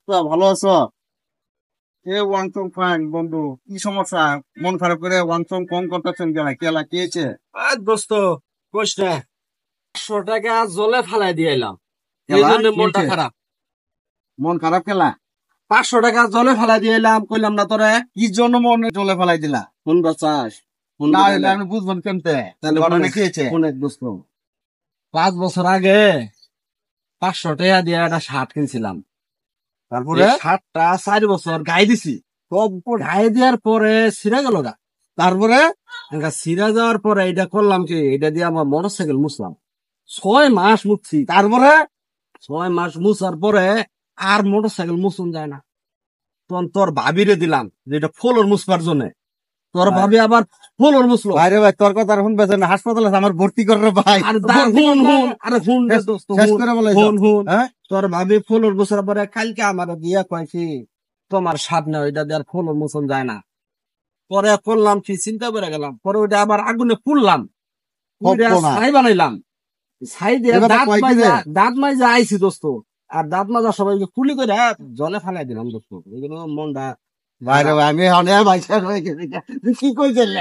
তো ভালো আছো? এ ওয়াংচং ফাইন বন্ধু, কি সমস্যা? মন খারাপ করে ওয়াংচং কম করতেছেন কেন? কেলা কি হয়েছে? আর দোস্ত, কোষ না, 100 টাকা জলে ফালাই দিয়ে এলাম। এই কেলা জন্য কি মনটা হয়েছে? খারাপ। মন খারাপ কেলা? 500 টাকা জলে ফালাই দিয়ে এলাম, কইলাম না তোরে। কি জন্য মনে চলে ফেলাই দিলা? শুনবা চাস? না শুনবি এলে তাহলে? আমি বুঝবেন কেমতে? তাহলে ঘটনা শুনে, কি হয়েছে? শুনে দোস্ত, 5 বছর আগে 500 টাকা দিয়ে একটা শার্ট কিনছিলাম। তারপরে? এই শার্টটা 4 বছর গায়ে দিছি। সব গায়ে দেওয়ার পরে ছিঁড়া গেল গা। তারপরে? ছিঁড়া যাওয়ার পরে এটা করলাম কি, এটা দিয়ে আমার মোটরসাইকেল মুছলাম। 6 মাস মুছছি। তারপরে? 6 মাস মুছার পরে আর মোটরসাইকেল মুছুন যায় না। তখন তোর ভাবিরে দিলাম যে এটা ফ্লোর মুছবার জন্য। তোর ভাই ভাবি আবার ফ্লোর মুছলো। ভাই রে ভাই, তোর কথা শুনবে না, হাসপাতালে আছে, আমার ভর্তি করে ভাই। আর ভর্তি হুন করবে হুন, আরে হুন রে শেষ দোস্ত, শেষ হুন করে বলেছ। হুন হুন। হ্যাঁ, তোর ভাবি ফ্লোর মুছার পরে কালকে আমার দিয়া কয়েছি তোমার সামনে ওইটা দিয়ে আর ফ্লোর মুছন যায় না। পরে করলাম কি, চিন্তা করে গেলাম, পরে ওইটা আবার আগুনে পুড়লাম। ওইটা হব না। ছাই বানাইলাম। ছাই দিয়ে এ কথা দাঁত কয় কি যে? মাজা, দাঁত মাজা আইছি দোস্ত। আর দাঁত মাজা সবাইকে কুলি করে জলে ফালাই দিলাম দোস্ত। এই জন্য মনটা ভাই রে খারাপ। ভাই, আমি অনেক ভাই শেষ হয়ে গেছি। কি কইছিল?